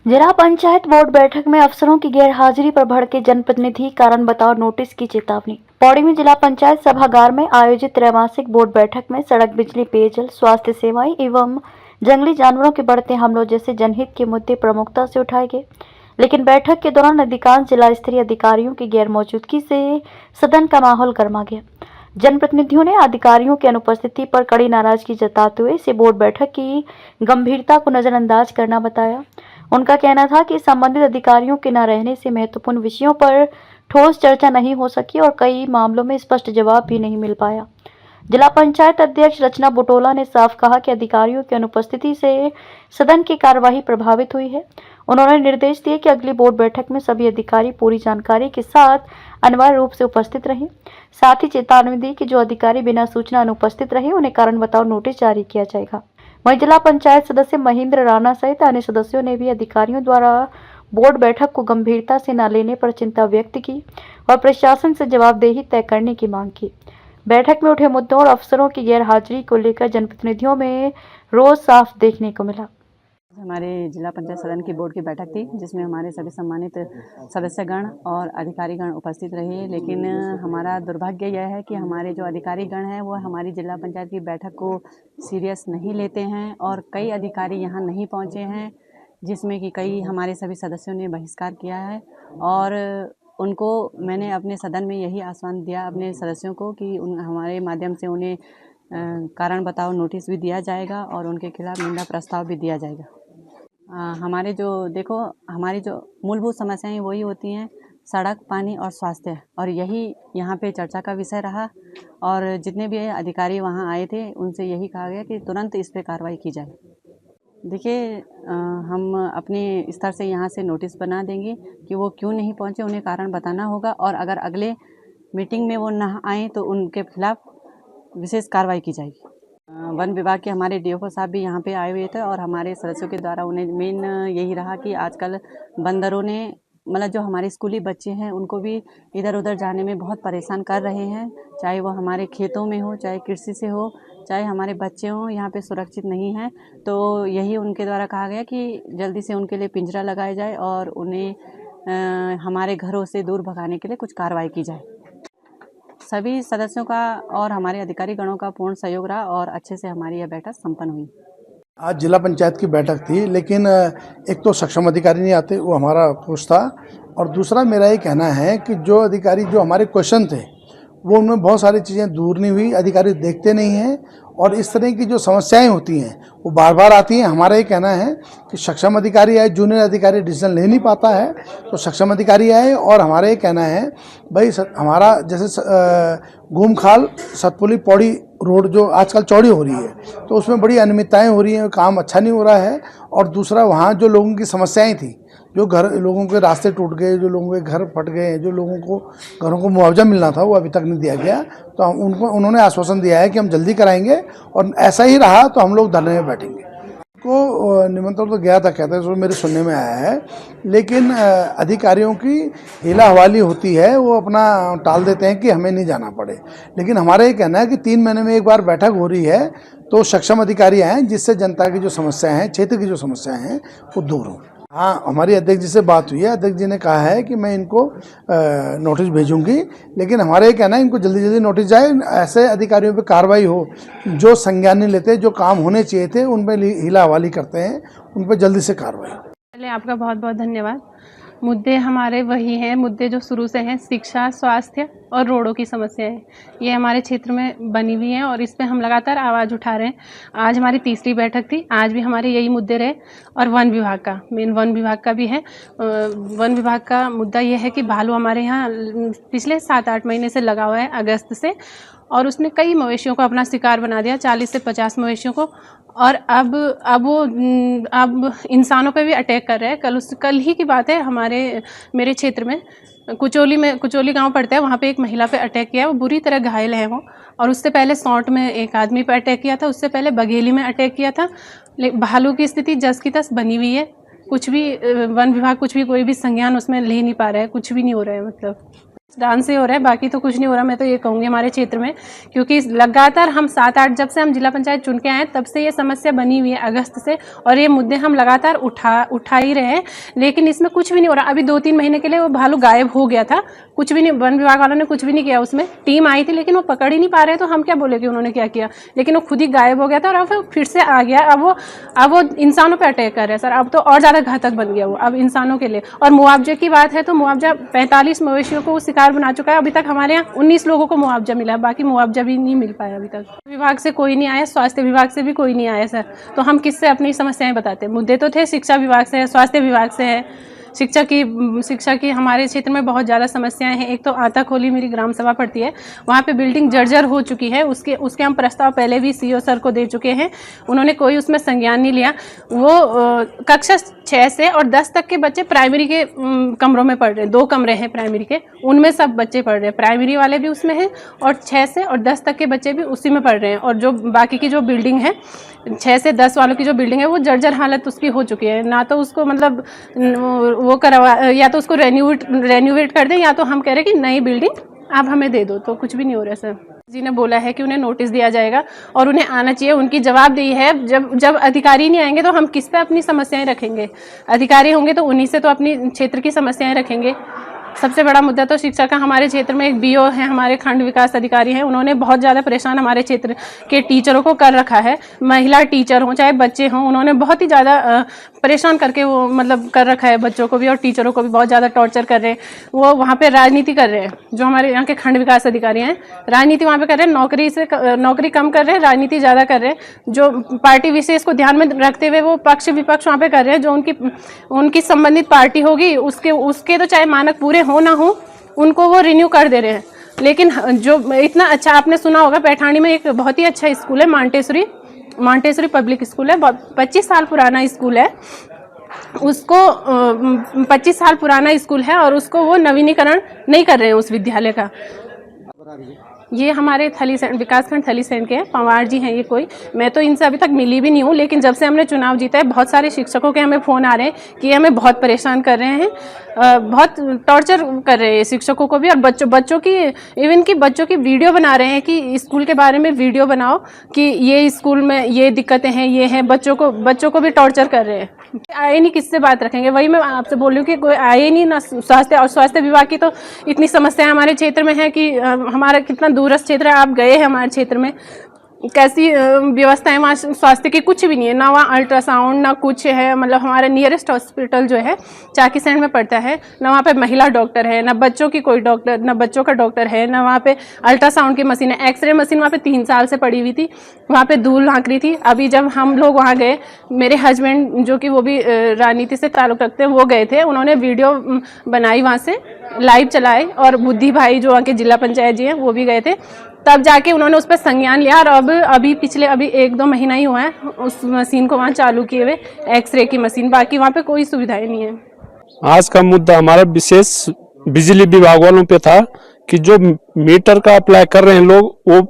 जिला पंचायत बोर्ड बैठक में अफसरों की गैरहाजिरी पर भड़के जनप्रतिनिधि, कारण बताओ नोटिस की चेतावनी। पौड़ी में जिला पंचायत सभागार में आयोजित त्रैमासिक बोर्ड बैठक में सड़क, बिजली, पेयजल, स्वास्थ्य सेवाएं एवं जंगली जानवरों के बढ़ते हमलों जैसे जनहित के मुद्दे प्रमुखता से उठाए गए। लेकिन बैठक के दौरान अधिकांश जिला स्तरीय अधिकारियों की गैर मौजूदगी से सदन का माहौल गर्मा गया। जनप्रतिनिधियों ने अधिकारियों की अनुपस्थिति पर कड़ी नाराजगी जताते हुए इसे बोर्ड बैठक की गंभीरता को नजरअंदाज करना बताया। उनका कहना था कि संबंधित अधिकारियों के न रहने से महत्वपूर्ण विषयों पर ठोस चर्चा नहीं हो सकी और कई मामलों में स्पष्ट जवाब भी नहीं मिल पाया। जिला पंचायत अध्यक्ष रचना बुटोला ने साफ कहा कि अधिकारियों की अनुपस्थिति से सदन की कार्यवाही प्रभावित हुई है। उन्होंने निर्देश दिए कि अगली बोर्ड बैठक में सभी अधिकारी पूरी जानकारी के साथ अनिवार्य रूप से उपस्थित रहें। साथ ही चेतावनी दी कि जो अधिकारी बिना सूचना अनुपस्थित रहे उन्हें कारण बताओ नोटिस जारी किया जाएगा। वहीं जिला पंचायत सदस्य महेंद्र राणा सहित अन्य सदस्यों ने भी अधिकारियों द्वारा बोर्ड बैठक को गंभीरता से न लेने पर चिंता व्यक्त की और प्रशासन से जवाबदेही तय करने की मांग की। बैठक में उठे मुद्दों और अफसरों की गैरहाजिरी को लेकर जनप्रतिनिधियों में रोज साफ देखने को मिला। हमारे जिला पंचायत सदन की बोर्ड की बैठक थी, जिसमें हमारे सभी सम्मानित सदस्यगण और अधिकारीगण उपस्थित रहे। लेकिन हमारा दुर्भाग्य यह है कि हमारे जो अधिकारीगण हैं वो हमारी जिला पंचायत की बैठक को सीरियस नहीं लेते हैं और कई अधिकारी यहाँ नहीं पहुँचे हैं, जिसमें कि कई हमारे सभी सदस्यों ने बहिष्कार किया है। और उनको मैंने अपने सदन में यही आश्वासन दिया अपने सदस्यों को कि हमारे माध्यम से उन्हें कारण बताओ नोटिस भी दिया जाएगा और उनके खिलाफ निंदा प्रस्ताव भी दिया जाएगा। हमारे हमारी जो मूलभूत समस्याएं वही होती हैं सड़क, पानी और स्वास्थ्य, और यही यहाँ पे चर्चा का विषय रहा। और जितने भी अधिकारी वहाँ आए थे उनसे यही कहा गया कि तुरंत इस पे कार्रवाई की जाए। देखिए, हम अपने स्तर से यहाँ से नोटिस बना देंगे कि वो क्यों नहीं पहुँचे, उन्हें कारण बताना होगा और अगर अगले मीटिंग में वो ना आए तो उनके खिलाफ विशेष कार्रवाई की जाएगी। वन विभाग के हमारे डीएफओ साहब भी यहाँ पे आए हुए थे और हमारे सदस्यों के द्वारा उन्हें मेन यही रहा कि आजकल बंदरों ने मतलब जो हमारे स्कूली बच्चे हैं उनको भी इधर उधर जाने में बहुत परेशान कर रहे हैं, चाहे वो हमारे खेतों में हो, चाहे कृषि से हो, चाहे हमारे बच्चे हों, यहाँ पे सुरक्षित नहीं हैं। तो यही उनके द्वारा कहा गया कि जल्दी से उनके लिए पिंजरा लगाया जाए और उन्हें हमारे घरों से दूर भगाने के लिए कुछ कार्रवाई की जाए। सभी सदस्यों का और हमारे अधिकारी गणों का पूर्ण सहयोग रहा और अच्छे से हमारी यह बैठक संपन्न हुई। आज जिला पंचायत की बैठक थी, लेकिन एक तो सक्षम अधिकारी नहीं आते, वो हमारा अफसोस था। और दूसरा मेरा ये कहना है कि जो अधिकारी जो हमारे क्वेश्चन थे वो उनमें बहुत सारी चीज़ें दूर नहीं हुई, अधिकारी देखते नहीं हैं और इस तरह की जो समस्याएं होती हैं वो बार बार आती हैं। हमारा ये कहना है कि सक्षम अधिकारी आए, जूनियर अधिकारी डिसीजन ले नहीं पाता है तो सक्षम अधिकारी आए। और हमारा ये कहना है भाई हमारा जैसे घूमखाल सतपुली पौड़ी रोड जो आजकल चौड़ी हो रही है तो उसमें बड़ी अनियमितताएं हो रही हैं, काम अच्छा नहीं हो रहा है। और दूसरा वहाँ जो लोगों की समस्याएं थी, जो लोगों के रास्ते टूट गए, जो लोगों के घर फट गए, जो लोगों को घरों को मुआवजा मिलना था वो अभी तक नहीं दिया गया। तो उन्होंने आश्वासन दिया है कि हम जल्दी कराएंगे और ऐसा ही रहा तो हम लोग धरने में बैठेंगे। को निमंत्रण तो गया था, कहते हैं, मेरे सुनने में आया है, लेकिन अधिकारियों की हीला हवाली होती है, वो अपना टाल देते हैं कि हमें नहीं जाना पड़े। लेकिन हमारा ये कहना है कि 3 महीने में एक बार बैठक हो रही है तो सक्षम अधिकारी आए जिससे जनता की जो समस्याएं हैं, क्षेत्र की जो समस्याएं हैं वो दूर हों। हाँ, हमारी अध्यक्ष जी से बात हुई है, अध्यक्ष जी ने कहा है कि मैं इनको नोटिस भेजूंगी, लेकिन हमारा ये कहना है इनको जल्दी जल्दी नोटिस जाए, ऐसे अधिकारियों पे कार्रवाई हो जो संज्ञान नहीं लेते, जो काम होने चाहिए थे उन पर हीला हवाली करते हैं, उन पर जल्दी से कार्रवाई। पहले आपका बहुत बहुत धन्यवाद। मुद्दे हमारे वही हैं, मुद्दे जो शुरू से हैं, शिक्षा, स्वास्थ्य और रोडों की समस्या है। ये हमारे क्षेत्र में बनी हुई हैं और इस पे हम लगातार आवाज़ उठा रहे हैं। आज हमारी तीसरी बैठक थी, आज भी हमारे यही मुद्दे रहे। और वन विभाग का, मेन वन विभाग का भी है। वन विभाग का मुद्दा ये है कि भालू हमारे यहाँ पिछले 7-8 महीने से लगा हुआ है, अगस्त से, और उसने कई मवेशियों को अपना शिकार बना दिया, 40 से 50 मवेशियों को। और अब वो इंसानों पे भी अटैक कर रहा है। कल ही की बात है, मेरे क्षेत्र में कुचोली गांव पड़ता है, वहाँ पे एक महिला पे अटैक किया, वो बुरी तरह घायल है वो। और उससे पहले सौंठ में एक आदमी पे अटैक किया था, उससे पहले बघेली में अटैक किया था। भालू की स्थिति जस की तस बनी हुई है, कुछ भी वन विभाग कोई भी संज्ञान उसमें ले नहीं पा रहा है, कुछ भी नहीं हो रहा है मतलब। डांस ही हो रहा है, बाकी तो कुछ नहीं हो रहा। मैं तो ये कहूँगी हमारे क्षेत्र में, क्योंकि लगातार हम 7-8 जब से हम जिला पंचायत चुन के आए तब से ये समस्या बनी हुई है अगस्त से, और ये मुद्दे हम लगातार उठा ही रहे हैं, लेकिन इसमें कुछ भी नहीं हो रहा। अभी 2-3 महीने के लिए वो भालू गायब हो गया था, कुछ भी नहीं, वन विभाग वालों ने कुछ भी नहीं किया। उसमें टीम आई थी लेकिन वो पकड़ ही नहीं पा रहे, तो हम क्या बोले कि उन्होंने क्या किया, लेकिन वो खुद ही गायब हो गया था और अब फिर से आ गया। अब वो इंसानों पर अटैक कर रहे हैं सर, अब तो और ज़्यादा घातक बन गया वो अब इंसानों के लिए। और मुआवजे की बात है तो मुआवजा 45 मवेशियों को शिकार बना चुका है। अभी तक हमारे यहाँ 19 लोगों को मुआवजा मिला है, बाकी मुआवजा भी नहीं मिल पाया अभी तक। विभाग से कोई नहीं आया, स्वास्थ्य विभाग से भी कोई नहीं आया सर, तो हम किससे अपनी समस्याएं बताते। मुद्दे तो थे शिक्षा विभाग से है, स्वास्थ्य विभाग से है। शिक्षा की हमारे क्षेत्र में बहुत ज़्यादा समस्याएं हैं। एक तो आताखोली मेरी ग्राम सभा पड़ती है, वहाँ पे बिल्डिंग जर्जर हो चुकी है। उसके हम प्रस्ताव पहले भी सीओ सर को दे चुके हैं, उन्होंने कोई उसमें संज्ञान नहीं लिया। वो कक्षा 6 से और 10 तक के बच्चे प्राइमरी के कमरों में पढ़ रहे हैं, 2 कमरे हैं प्राइमरी के, उनमें सब बच्चे पढ़ रहे हैं, प्राइमरी वाले भी उसमें हैं और 6 से और 10 तक के बच्चे भी उसी में पढ़ रहे हैं। और जो बाकी की जो बिल्डिंग है 6 से 10 वालों की जो बिल्डिंग है वो जर्जर हालत उसकी हो चुकी है। ना तो उसको मतलब वो करवा, या तो उसको रेन्यूवेट कर दें, या तो हम कह रहे हैं कि नई बिल्डिंग आप हमें दे दो, तो कुछ भी नहीं हो रहा है सर। जी ने बोला है कि उन्हें नोटिस दिया जाएगा और उन्हें आना चाहिए, उनकी जवाबदेही है। जब अधिकारी नहीं आएंगे तो हम किस पे अपनी समस्याएं रखेंगे। अधिकारी होंगे तो उन्हीं से तो अपनी क्षेत्र की समस्याएं रखेंगे। सबसे बड़ा मुद्दा तो शिक्षा का हमारे क्षेत्र में एक बीओ है, हमारे खंड विकास अधिकारी हैं, उन्होंने बहुत ज़्यादा परेशान हमारे क्षेत्र के टीचरों को कर रखा है। महिला टीचर हों चाहे बच्चे हों, उन्होंने बहुत ही ज़्यादा परेशान करके वो मतलब कर रखा है, बच्चों को भी और टीचरों को भी बहुत ज़्यादा टॉर्चर कर रहे हैं। वो वहाँ पे राजनीति कर रहे हैं, जो हमारे यहाँ के खंड विकास अधिकारी हैं, राजनीति वहाँ पे कर रहे हैं। नौकरी कम कर रहे हैं, राजनीति ज़्यादा कर रहे हैं। जो पार्टी विशेष को ध्यान में रखते हुए वो पक्ष विपक्ष वहाँ पे कर रहे हैं। जो उनकी संबंधित पार्टी होगी उसके तो चाहे मानक पूरे हो ना हो, उनको वो रिन्यू कर दे रहे हैं। लेकिन जो इतना अच्छा, आपने सुना होगा पैठानी में एक बहुत ही अच्छा स्कूल है, मांटेश्वरी पब्लिक स्कूल है, 25 साल पुराना स्कूल है। उसको 25 साल पुराना स्कूल है और उसको वो नवीनीकरण नहीं कर रहे हैं उस विद्यालय का। ये हमारे विकासखंड थलीसैंड के हैं, पंवार जी हैं ये कोई। मैं तो इनसे अभी तक मिली भी नहीं हूँ, लेकिन जब से हमने चुनाव जीता है बहुत सारे शिक्षकों के हमें फ़ोन आ रहे हैं कि हमें बहुत परेशान कर रहे हैं, बहुत टॉर्चर कर रहे हैं शिक्षकों को भी। और बच्चों की वीडियो बना रहे हैं कि स्कूल के बारे में वीडियो बनाओ कि ये स्कूल में ये दिक्कतें हैं, ये हैं। बच्चों को भी टॉर्चर कर रहे हैं। आए नहीं, किससे बात रखेंगे? वही मैं आपसे बोल रही हूँ कि कोई आए नहीं ना। स्वास्थ्य विभाग की तो इतनी समस्याएं हमारे क्षेत्र में है कि हमारा कितना दूरस्थ क्षेत्र है, आप गए हैं हमारे क्षेत्र में, कैसी व्यवस्थाएं वहाँ स्वास्थ्य की कुछ भी नहीं है। ना वहाँ अल्ट्रासाउंड ना कुछ है, मतलब हमारा नियरेस्ट हॉस्पिटल जो है चाकीसैंड में पड़ता है, ना वहाँ पे महिला डॉक्टर है, ना बच्चों की कोई डॉक्टर, ना बच्चों का डॉक्टर है, ना वहाँ पे अल्ट्रासाउंड की मशीन है। एक्सरे मशीन वहाँ पे 3 साल से पड़ी हुई थी, वहाँ पे धूल झांक रही थी। अभी जब हम लोग वहाँ गए, मेरे हस्बैंड जो कि वो भी राजनीति से ताल्लुक़ रखते हैं, वो गए थे, उन्होंने वीडियो बनाई, वहाँ से लाइव चलाए, और बुद्धि भाई जो वहाँ के जिला पंचायत जी हैं वो भी गए थे, तब जाके उन्होंने उस पर संज्ञान लिया। और अभी पिछले 1-2 महीना ही हुआ है उस मशीन को वहाँ चालू किए हुए, एक्सरे की मशीन। बाकी वहाँ पे कोई सुविधाएं नहीं है। आज का मुद्दा हमारा विशेष बिजली विभाग वालों पे था कि जो मीटर का अप्लाई कर रहे हैं लोग, वो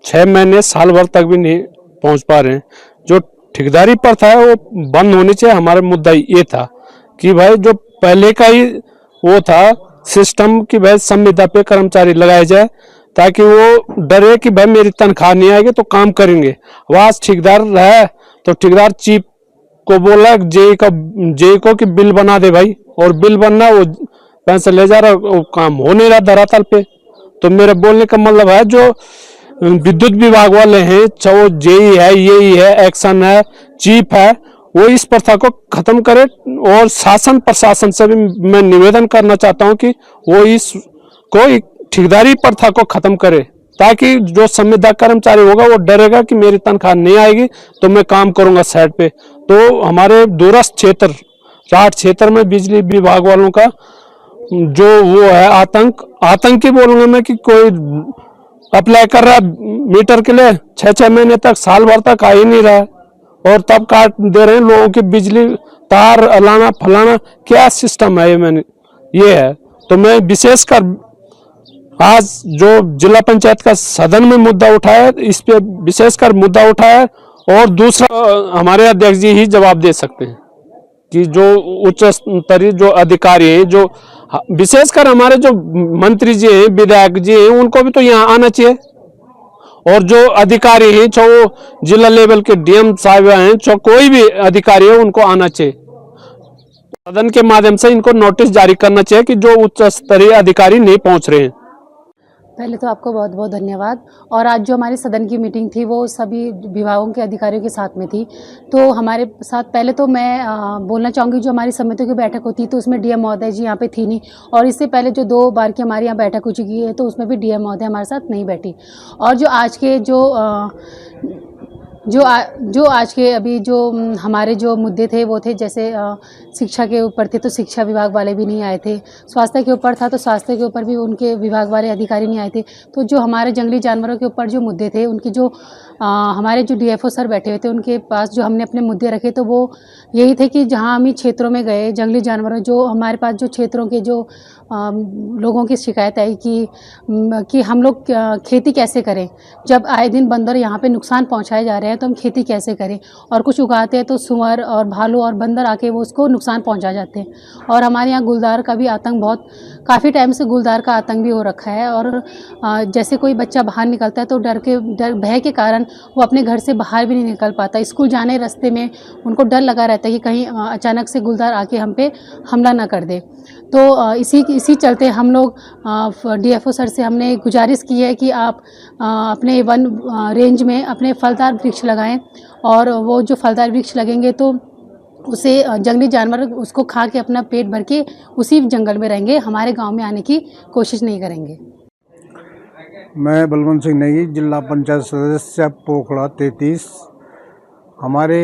6 महीने साल भर तक भी नहीं पहुंच पा रहे हैं। जो ठेकेदारी पर था वो बंद होने से हमारा मुद्दा ये था कि भाई जो पहले का ही वो था सिस्टम की भाई संविदा पे कर्मचारी लगाए जाए, ताकि वो डरे कि भाई मेरी तनख्वाह नहीं आएगी तो काम करेंगे। वहाँ ठेकेदार रहा तो ठेकेदार चीफ को बोला जेई को कि बिल बना दे भाई, और बिल बनना वो पैसे ले जा रहा, वो काम हो नहीं रहा धरातल पे। तो मेरे बोलने का मतलब है जो विद्युत विभाग वाले हैं, चाहे वो जेई है, येई है, एक्शन है, चीफ है, वो इस प्रथा को खत्म करे। और शासन प्रशासन से भी मैं निवेदन करना चाहता हूँ कि वो इसको ठेकेदारी प्रथा को खत्म करे, ताकि जो संविदा कर्मचारी होगा वो डरेगा कि मेरी तनख्वाह नहीं आएगी तो मैं काम करूंगा साइड पे। तो हमारे दूरस्थ क्षेत्र राठ क्षेत्र में बिजली विभाग वालों का जो वो है आतंकी बोलूंगा मैं, कि कोई अप्लाई कर रहा है मीटर के लिए 6-6 महीने तक, साल भर तक आ ही नहीं रहा है, और तब काट दे रहे हैं लोगों की बिजली तार अलाना फलाना। क्या सिस्टम है ये है। तो मैं विशेषकर आज जो जिला पंचायत का सदन में मुद्दा उठाया, इस पे विशेषकर मुद्दा उठाया, और दूसरा हमारे अध्यक्ष जी ही जवाब दे सकते हैं। कि जो उच्च स्तरीय जो अधिकारी हैं, जो विशेषकर हमारे जो मंत्री जी हैं, विधायक जी हैं, उनको भी तो यहाँ आना चाहिए। और जो अधिकारी हैं, चाहे वो जिला लेवल के डीएम साहब हैं, चाहे कोई भी अधिकारी है, उनको आना चाहिए। सदन के माध्यम से इनको नोटिस जारी करना चाहिए कि जो उच्च स्तरीय अधिकारी नहीं पहुंच रहे हैं। पहले तो आपको बहुत बहुत धन्यवाद। और आज जो हमारी सदन की मीटिंग थी वो सभी विभागों के अधिकारियों के साथ में थी। तो हमारे साथ पहले तो मैं बोलना चाहूँगी, जो हमारी समितियों की बैठक होती है तो उसमें डीएम महोदय जी यहाँ पे थी नहीं, और इससे पहले जो 2 बार की हमारे यहाँ बैठक हो चुकी है तो उसमें भी डीएम महोदय हमारे साथ नहीं बैठी। और जो आज के जो आज के अभी जो हमारे जो मुद्दे थे वो थे, जैसे शिक्षा के ऊपर थे तो शिक्षा विभाग वाले भी नहीं आए थे, स्वास्थ्य के ऊपर था तो स्वास्थ्य के ऊपर भी उनके विभाग वाले अधिकारी नहीं आए थे। तो जो हमारे जंगली जानवरों के ऊपर जो मुद्दे थे उनकी जो हमारे जो डीएफओ सर बैठे हुए थे उनके पास जो हमने अपने मुद्दे रखे तो वो यही थे कि जहाँ हम क्षेत्रों में गए, जंगली जानवरों जो हमारे पास जो क्षेत्रों के जो लोगों की शिकायत आई कि हम लोग खेती कैसे करें, जब आए दिन बंदर यहाँ पे नुकसान पहुँचाए जा रहे हैं तो हम खेती कैसे करें। और कुछ उगाते हैं तो सुअर और भालू और बंदर आके वो उसको नुकसान पहुँचा जाते हैं। और हमारे यहाँ गुलदार का भी आतंक बहुत काफ़ी टाइम से गुलदार का आतंक भी हो रखा है। और जैसे कोई बच्चा बाहर निकलता है तो भय के कारण वो अपने घर से बाहर भी नहीं निकल पाता। स्कूल जाने रास्ते में उनको डर लगा रहता है कि कहीं अचानक से गुलदार आके हम पे हमला ना कर दे। तो इसी चलते हम लोग डीएफओ सर से हमने गुजारिश की है कि आप अपने वन रेंज में अपने फलदार वृक्ष लगाएं, और वो जो फलदार वृक्ष लगेंगे तो उसे जंगली जानवर उसको खा के अपना पेट भर के उसी जंगल में रहेंगे, हमारे गांव में आने की कोशिश नहीं करेंगे। मैं बलवंत सिंह नेगी, जिला पंचायत सदस्य पोखड़ा 33। हमारे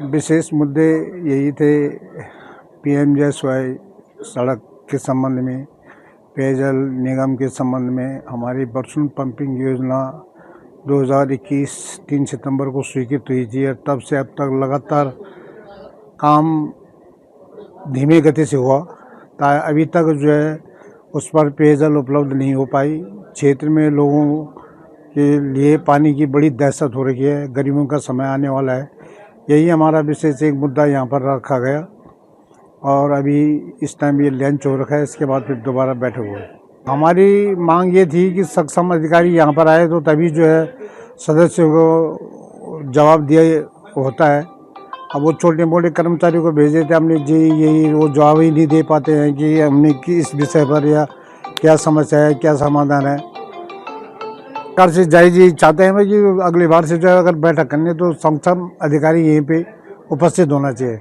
विशेष मुद्दे यही थे, पीएमजीएसवाई सड़क के संबंध में, पेयजल निगम के संबंध में। हमारी बरसुन पंपिंग योजना 2021 3 सितंबर को स्वीकृत हुई थी, और तब से अब तक लगातार काम धीमे गति से हुआ। अभी तक जो है उस पर पेयजल उपलब्ध नहीं हो पाई। क्षेत्र में लोगों के लिए पानी की बड़ी दहशत हो रही है, गर्मियों का समय आने वाला है। यही हमारा विशेष एक मुद्दा यहाँ पर रखा गया, और अभी इस टाइम ये लंच हो रखा है, इसके बाद फिर दोबारा बैठक हुई। हमारी मांग ये थी कि सक्षम अधिकारी यहाँ पर आए तो तभी जो है सदस्यों को जवाब दिया होता है। अब वो छोटे मोटे कर्मचारियों को भेज देते, हमने जी यही वो जवाब ही नहीं दे पाते हैं कि हमने इस विषय पर या क्या समस्या है, क्या समाधान है। सरकार से जायज़ चाहते हैं कि अगली बार से जो है अगर बैठक करनी तो सक्षम अधिकारी यहीं पे उपस्थित होना चाहिए।